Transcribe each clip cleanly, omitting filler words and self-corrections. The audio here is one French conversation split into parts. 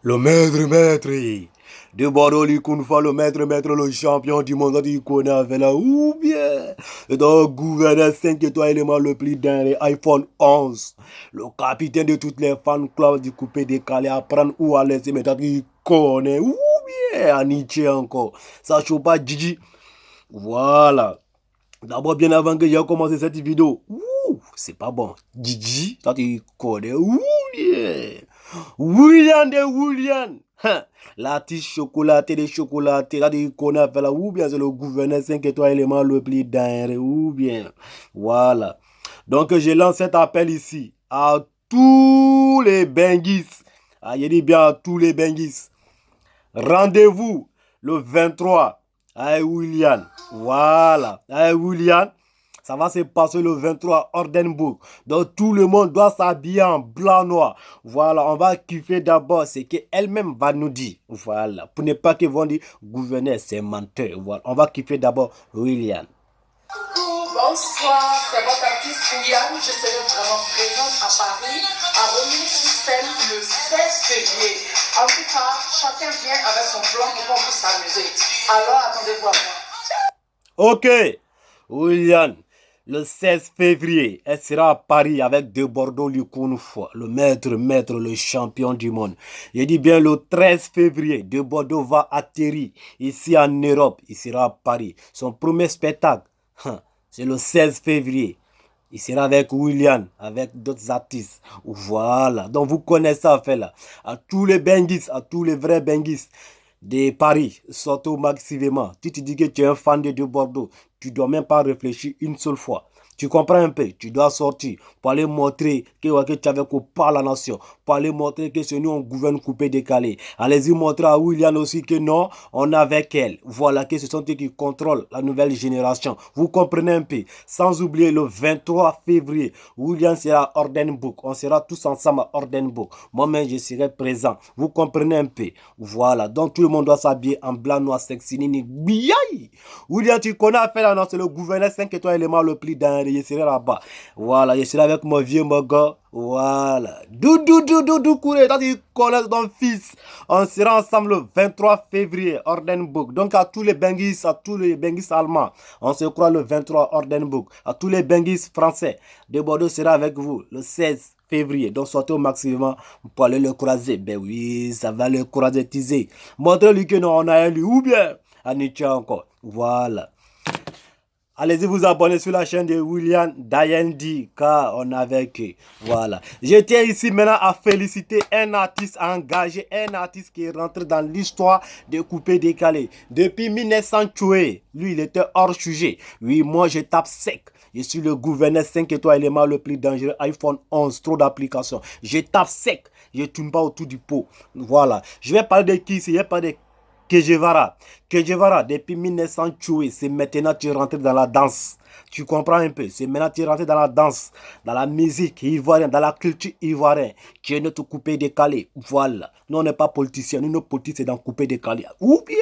Le maître, de Bordeaux, Likunfa, le maître, le champion du monde, il connaît avec là, ou bien, le gouverneur 5 étoiles élément le plus dingue, iPhone 11, le capitaine de toutes les fan clubs du coupé décalé à prendre ou à laisser, mais il connaît, ou bien, à Nietzsche encore, ça chauffe pas Gigi, voilà. D'abord, bien avant que j'ai commencé cette vidéo, c'est pas bon, Gigi, ça tu connais, ou bien. William de William. L'artiste chocolaté de chocolaté. Là, qu'on appelle là, ou bien c'est le gouverneur 5 étoiles élément le plus dingue. Ou bien. Voilà. Donc, je lance cet appel ici à tous les benguis. Ah, je dis bien à tous les benguis. Rendez-vous le 23 à William. Voilà. À William. Ça va se passer le 23 Ordenburg. Donc tout le monde doit s'habiller en blanc noir. Voilà, on va kiffer d'abord ce qu'elle-même va nous dire. Voilà, pour ne pas qu'ils vont dire gouverneur, c'est menteur. Voilà, on va kiffer d'abord William. Bonsoir, c'est votre artiste William. Je serai vraiment présente à Paris, à Romilly-sur-Seine le 16 février. En tout cas, chacun vient avec son plan pour qu'on puisse s'amuser. Alors attendez-vous à moi. Ok, William. Le 16 février, elle sera à Paris avec De Bordeaux Likunfa, le maître, le champion du monde. Je dis bien le 13 février, De Bordeaux va atterrir ici en Europe. Il sera à Paris. Son premier spectacle, c'est le 16 février. Il sera avec William, avec d'autres artistes. Voilà. Donc vous connaissez ça, fait là. À tous les benguis, à tous les vrais benguis de Paris, sortez au maximum. Tu te dis que tu es un fan de Bordeaux, tu ne dois même pas réfléchir une seule fois. Tu comprends un peu? Tu dois sortir pour aller montrer que tu avais pas la nation. Pour aller montrer que c'est nous, on gouverne coupé décalé. Allez-y montrer à William aussi que non, on est avec elle. Voilà que ce sont eux qui contrôlent la nouvelle génération. Vous comprenez un peu? Sans oublier le 23 février, William sera à Ordenburg. On sera tous ensemble à Ordenburg. Moi-même, je serai présent. Vous comprenez un peu? Voilà. Donc tout le monde doit s'habiller en blanc, noir, sexy, nini. Biaï! William, tu connais à faire là, non? C'est le gouverneur 5 étoiles élément le plus dingue. Je serai là-bas. Voilà, je serai avec mon vieux mon gars. Voilà. Doudou, courez. T'as dit, connais ton fils. On sera ensemble le 23 février, Ordenburg. Donc, à tous les benguis, allemands. On se croit le 23 Ordenburg. À tous les benguis français. De Bordeaux sera avec vous le 16 février. Donc, sortez au maximum pour aller le croiser. Ben oui, ça va le croiser, teaser. Montrez-lui que non, on a un lui. Ou bien, à Nietzsche encore. Voilà. Allez-y vous abonner sur la chaîne de William Dayendi car on est avec eux. Voilà. Je tiens ici maintenant à féliciter un artiste engagé, un artiste qui est rentré dans l'histoire de coupé décalé. Depuis 1900, lui il était hors sujet. Oui, moi je tape sec. Je suis le gouverneur 5 étoiles élément le plus dangereux. iPhone 11, trop d'applications. Je tape sec. Je ne tourne pas autour du pot. Voilà. Je vais parler de qui ici? Je vais parler de Que Guevara, depuis 1900, c'est maintenant que tu es rentré dans la danse. Tu comprends un peu? C'est maintenant que tu es rentré dans la danse, dans la musique ivoirienne, dans la culture ivoirienne. Tu es notre coupé décalé. Voilà. Nous, on n'est pas politiciens. Nous, notre politique, c'est dans coupé décalé. Ou bien,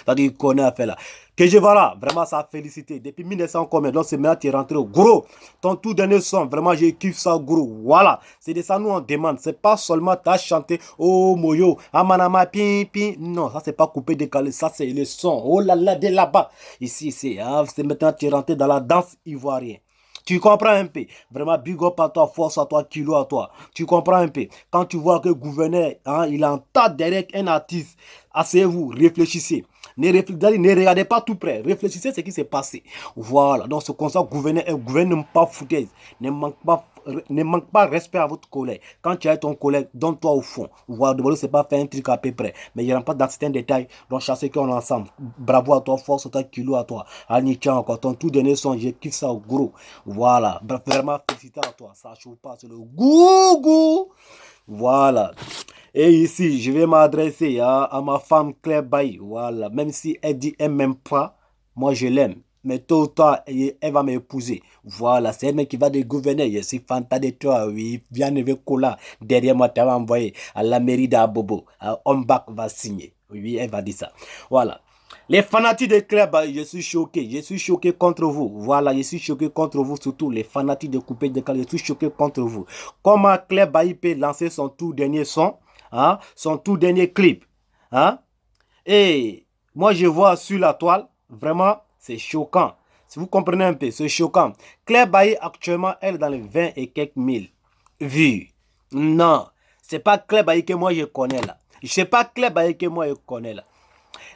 c'est-à-dire qu'on connaît à faire là. Que Guevara, vraiment, ça a félicité. Depuis 1900, combien? Donc, c'est maintenant que tu es rentré au gros. Ton tout dernier son, vraiment, je kiffe ça, gros. Voilà. C'est de ça, nous, on demande. C'est pas seulement t'as chanté, oh, moyo, amanama, pin. Non, ça, c'est pas coupé décalé. Ça, c'est le son. Oh là là, de là-bas. Ici, c'est maintenant que tu es rentré dans la danse ivoirienne. Tu comprends un peu? Vraiment, big up à toi, force à toi, kilo à toi. Tu comprends un peu? Quand tu vois que le gouverneur, il entend derrière un artiste, asseyez-vous, réfléchissez. Ne regardez pas tout près. Réfléchissez ce qui s'est passé. Voilà. Donc, ce constat, gouverne pas foutaise. Ne manque pas respect à votre collègue. Quand tu as ton collègue, donne-toi au fond. Voilà. C'est pas faire un truc à peu près. Mais il n'y a pas dans certains détails. Donc, chassez qu'on est ensemble. Bravo à toi, force à toi, kilo à toi. Anicha encore. Ton tout dernier son, je kiffe ça au gros. Voilà. Vraiment, félicitations à toi. Ça chauffe pas. C'est le goût. Voilà. Et ici, je vais m'adresser à ma femme Claire Bailly. Voilà. Même si elle dit elle m'aime pas, moi je l'aime. Mais tôt ou tard, elle va m'épouser. Voilà. C'est elle qui va de gouverner. Je suis fantasme de toi. Oui. Viens avec Cola. Derrière moi, tu vas envoyer à la mairie d'Abobo. Ombak va signer. Oui, elle va dire ça. Voilà. Les fanatiques de club, je suis choqué. Je suis choqué contre vous. Voilà, je suis choqué contre vous, surtout les fanatiques de coupé de calé. Je suis choqué contre vous. Comment Claire Bailly peut lancer son tout dernier son hein, son tout dernier clip. Hein. Et moi, je vois sur la toile, vraiment, c'est choquant. Si vous comprenez un peu, c'est choquant. Claire Bailly, actuellement, elle est dans les 20 et quelques mille vues. Non, c'est pas Claire Bailly que moi je connais là. C'est pas Claire Bailly que moi je connais là.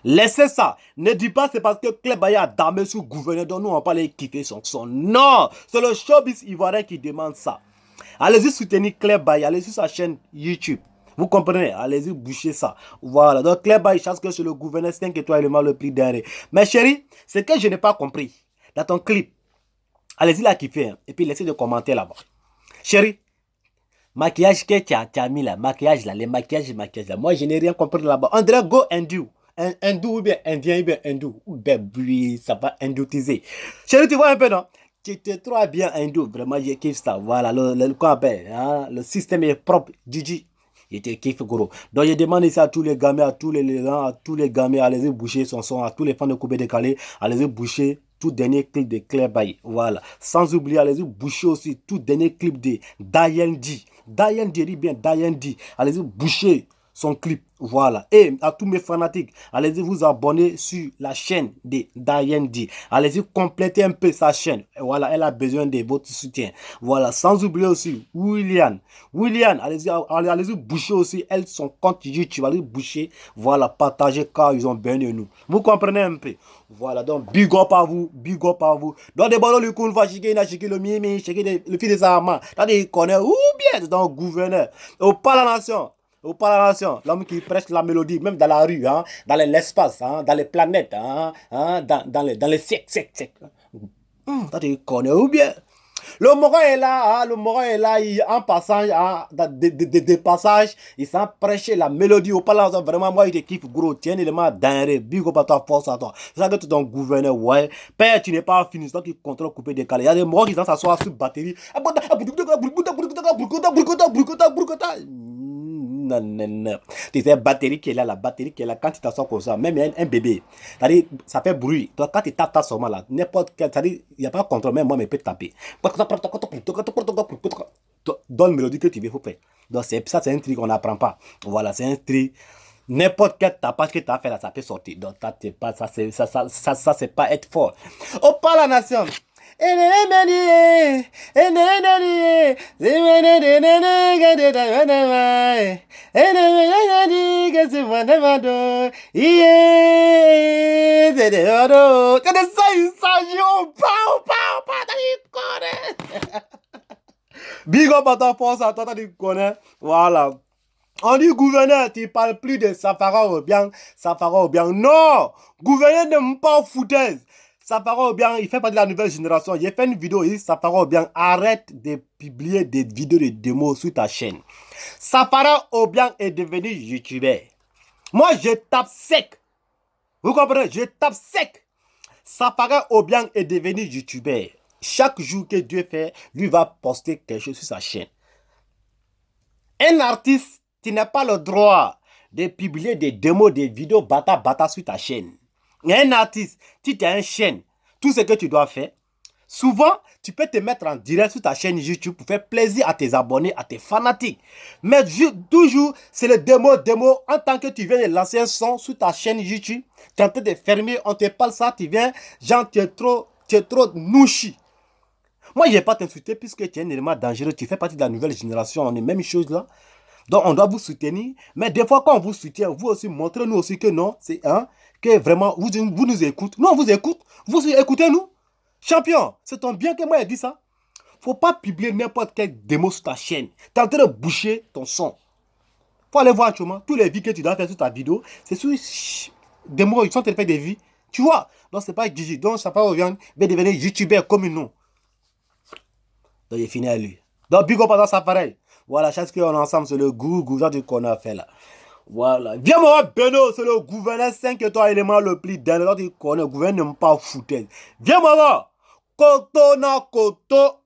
Laissez ça. Ne dis pas c'est parce que Claire Bailly a damé sur le gouverneur dont nous on va pas les kiffer son son. Non, c'est le showbiz ivoirien qui demande ça. Allez-y soutenir Claire Bailly, allez-y sur sa chaîne YouTube. Vous comprenez? Allez-y boucher ça. Voilà. Donc Claire Bailly, je pense que c'est le gouverneur 5 étoiles le plus dernier. Mais chérie, c'est que je n'ai pas compris. Dans ton clip, allez-y la kiffer. Hein, et puis laissez des commentaires là-bas. Chérie, maquillage que tu as mis là, maquillage là, les maquillages là. Moi, je n'ai rien compris là-bas. On dirait go hindou. Hindou ou bien indien ou bien hindou. Ou bien oui, ça va hindouiser. Chérie, tu vois un peu, non? Tu te trouves bien hindou. Vraiment, je kiffe ça. Voilà, le système est propre. Gigi. Je te kiffe, gros. Donc, je demande ici à tous les gamins, à tous les gamins, allez-y boucher son son, à tous les fans de Coupé Décalé, allez-y boucher tout dernier clip de Claire Bailly. Voilà. Sans oublier, allez-y boucher aussi tout dernier clip de Diane D. Diane D, dit bien Diane D. Allez-y boucher son clip. Voilà. Et à tous mes fanatiques, allez-y vous abonner sur la chaîne de Diane D. Allez-y compléter un peu sa chaîne. Et voilà, elle a besoin de votre soutien. Voilà. Sans oublier aussi William. Allez-y boucher aussi elle son compte YouTube. Allez-y boucher. Voilà, partager car ils ont besoin de nous. Vous comprenez un peu. Voilà, donc big up à vous, big up à vous. Dans des ballons, le coup, on va chiquer le mimi, chiquer le fils de sa maman. T'as des connaît ou bien c'est dans le gouverneur. Au pas la nation. Au pas la nation, l'homme qui prêche la mélodie, même dans la rue, hein, dans l'espace, hein, dans les planètes, hein, dans les siècles. T'as des connaît ou bien. Le Morin est là, hein, en passant, hein, des passages, il s'en prêcher la mélodie au palais. Vraiment, moi, il te kiffe, gros. Tiens, il est mal dingue, big up à toi, force à toi. C'est ça que tu es ton gouverneur, ouais. Père, tu n'es pas fini, c'est toi qui contrôle couper décalé. Il y a des morts qui s'assoient sur batterie. Non. Tu sais, batterie qui est là, la batterie qui est là, quand tu t'assois comme ça, même un bébé, ça fait bruit. Toi, quand tu tapes ta somme là, n'importe quel, il n'y a pas de contrôle, même moi, mais peut taper. Donne mélodie que tu veux, faut faire. Donc, ça, c'est un truc qu'on n'apprend pas. Voilà, c'est un truc. N'importe quel tapage que tu as fait là, ça peut sortir. Donc, ça, c'est pas être fort. Oh, pas la nation. Big up à ta force, à toi, tu connais. Voilà. On dit gouverneur, tu parles plus de Safara Obiang. Non! Gouverneur n'aime pas foutaise. Safara Obiang, il fait partie de la nouvelle génération. J'ai fait une vidéo, il dit Safara Obiang, arrête de publier des vidéos de démos sur ta chaîne. Safara Obiang est devenu youtubeur. Moi, je tape sec. Vous comprenez? Je tape sec. Safara Obiang est devenu youtubeur. Chaque jour que Dieu fait, lui va poster quelque chose sur sa chaîne. Un artiste, tu n'as pas le droit de publier des démos, des vidéos bata sur ta chaîne. Un artiste, si tu as une chaîne, tout ce que tu dois faire, souvent, tu peux te mettre en direct sur ta chaîne YouTube pour faire plaisir à tes abonnés, à tes fanatiques. Mais toujours, c'est le démo. En tant que tu viens de lancer un son sur ta chaîne YouTube, tu es en train de fermer, on te parle ça, tu viens, genre, tu es trop nouchi. Moi, je ne vais pas t'insulter puisque tu es un élément dangereux. Tu fais partie de la nouvelle génération. On est même chose là. Donc, on doit vous soutenir. Mais des fois, quand on vous soutient, vous aussi, montrez-nous aussi que non, c'est que vraiment, vous nous écoutez. Nous, on vous écoute. Vous écoutez-nous. Champion, c'est ton bien que moi, j'ai dit ça. Faut pas publier n'importe quel démo sur ta chaîne. Tu es en train de boucher ton son. Faut aller voir, tu vois, tous les vies que tu dois faire sur ta vidéo, c'est sur des mots, ils sont en train de faire des vies. Tu vois. Donc, c'est pas Gigi. Donc, ça va devenir youtubeur comme nous. Donc, il est fini à lui. Donc, big up à ça, pareil. Voilà, chaque qu'on est ensemble, c'est le goût qu'on a fait là. Voilà. Viens moi, Beno, c'est le gouverneur 5 étoiles élément le plus dernier. Tu connais, le gouverneur n'aime pas foutre. Viens moi, Koto na Koto.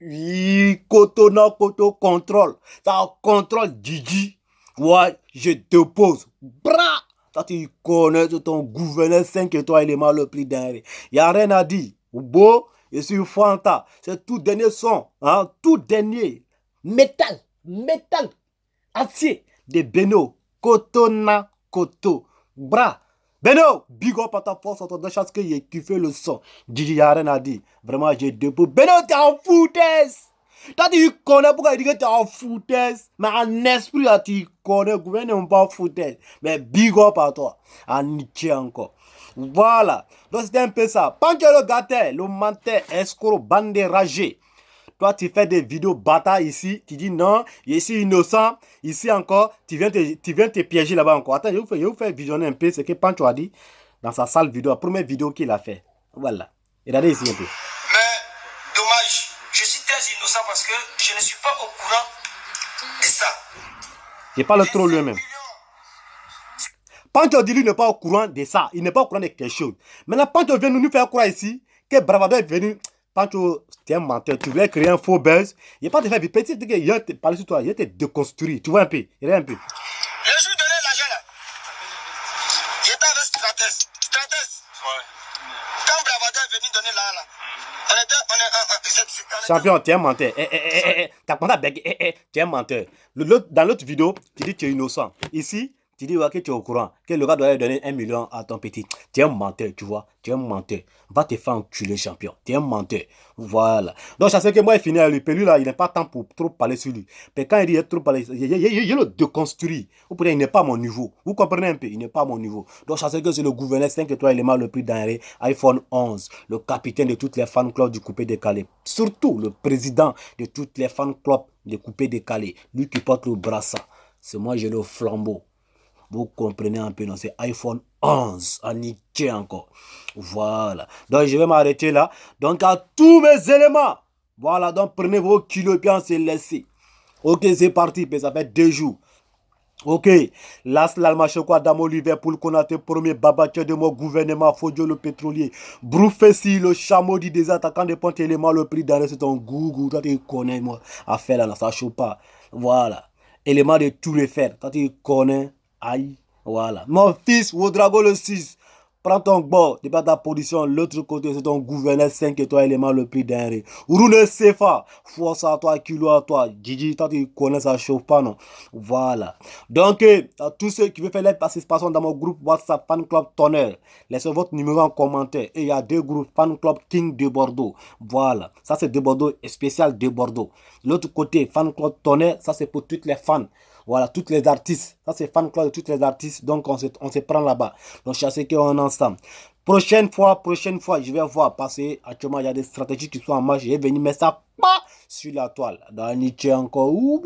Oui, Koto na Koto contrôle. Ça contrôle Gigi. Ouais, je dépose. Bra! Ça, tu connais, c'est ton gouverneur 5 étoiles élément le plus dernier. Il n'y a rien à dire. Beau. Je suis Fanta. C'est tout dernier son. Hein? Tout dernier. Métal. Acier. de Beno, Kotona, Koto, Bra. Beno, big up à ta force, on te chance que j'ai kiffé le son. Gigi, y'a rien à dire. Vraiment, j'ai deux pour. Beno, t'es en foutaise. Toi, tu connais pourquoi il dit que t'es en foutaise. Mais en esprit, là, tu connais, le gouvernement n'est pas en foutaise. Mais big up à toi. En niqué encore. Voilà. Donc, c'était un peu ça. Pancho le gâté, le menteur, escroc, bande ragé. Toi, tu fais des vidéos batailles ici. Tu dis non, je suis innocent. Ici encore, tu viens te piéger là-bas encore. Attends, je vais vous faire visionner un peu ce que Pancho a dit dans sa sale vidéo, la première vidéo qu'il a fait. Voilà. Regardez ici un peu. Mais, dommage, je suis très innocent parce que je ne suis pas au courant de ça. Il parle trop lui-même. Pancho dit lui n'est pas au courant de ça. Il n'est pas au courant de quelque chose. Maintenant, Pancho vient nous faire croire ici que Bravado est venu. Pancho, tu es un menteur. Tu voulais créer un faux buzz. Il n'est pas de faire petit. Il a parlé sur toi. Il a été déconstruit. Tu vois un peu. Il est un peu. Le jour de l'argent là, j'étais avec Strates. Ouais. Quand Bravado est venu donner l'argent là, champion, tu es un menteur. T'as pas bégé. Tu es un menteur. Dans l'autre vidéo, tu dis que tu es innocent. Ici, tu dis que tu es au courant, que le gars doit donner 1 million à ton petit. Tu es un menteur, tu vois. Tu es un menteur. Va te faire enculer, champion. Tu es un menteur. Voilà. Donc, je sais que moi, il finit à lui. Lui, là, il n'a pas temps pour trop parler sur lui. Mais quand il dit trop parler, il le déconstruit. Vous pouvez, il n'est pas à mon niveau. Vous comprenez un peu? Il n'est pas à mon niveau. Donc, je sais que c'est le gouverneur 5 étoiles éléments le plus denré. iPhone 11. Le capitaine de toutes les fan clubs du coupé décalé. Surtout, le président de toutes les fan clubs du coupé décalé. Lui qui porte le brassard. C'est moi, j'ai le flambeau. Vous comprenez un peu, non, c'est iPhone 11, à niquer encore. Voilà. Donc, je vais m'arrêter là. Donc, à tous mes éléments. Voilà, donc prenez vos kilos et puis on s'est laissé. Ok, c'est parti, ça fait 2 jours. Ok, Las Lalmachekwa Damo Liverpool Konaté, premier babatteur de mon gouvernement, Fodio le pétrolier, Broufessi le chameau des attaquants de ponts éléments, le prix d'arrêt c'est ton gougou, toi tu connais moi, affaire là, ça chauffe pas. Voilà, élément de tous les fers, toi tu connais, aïe, voilà. Mon fils, Wodrago le 6, prends ton bord, débat ta position, l'autre côté c'est ton gouverneur 5 étoiles élément le prix d'un ré. Roule Sefa, force à toi, kilo à toi, Gigi, toi tu connais ça chauffe pas non. Voilà. Donc, à tous ceux qui veulent faire la participation dans mon groupe WhatsApp Fan Club Tonnerre, laissez votre numéro en commentaire. Et il y a 2 groupes Fan Club King de Bordeaux. Voilà. Ça c'est de Bordeaux, spécial de Bordeaux. L'autre côté, Fan Club Tonnerre, ça c'est pour toutes les fans. Voilà, toutes les artistes. Ça, c'est fan club de toutes les artistes. Donc, on se prend là-bas. Donc, je sais qu'on est ensemble. Prochaine fois, je vais voir. Parce que actuellement, il y a des stratégies qui sont en marche. Je vais venir mettre ça sur la toile. Dans Nietzsche encore.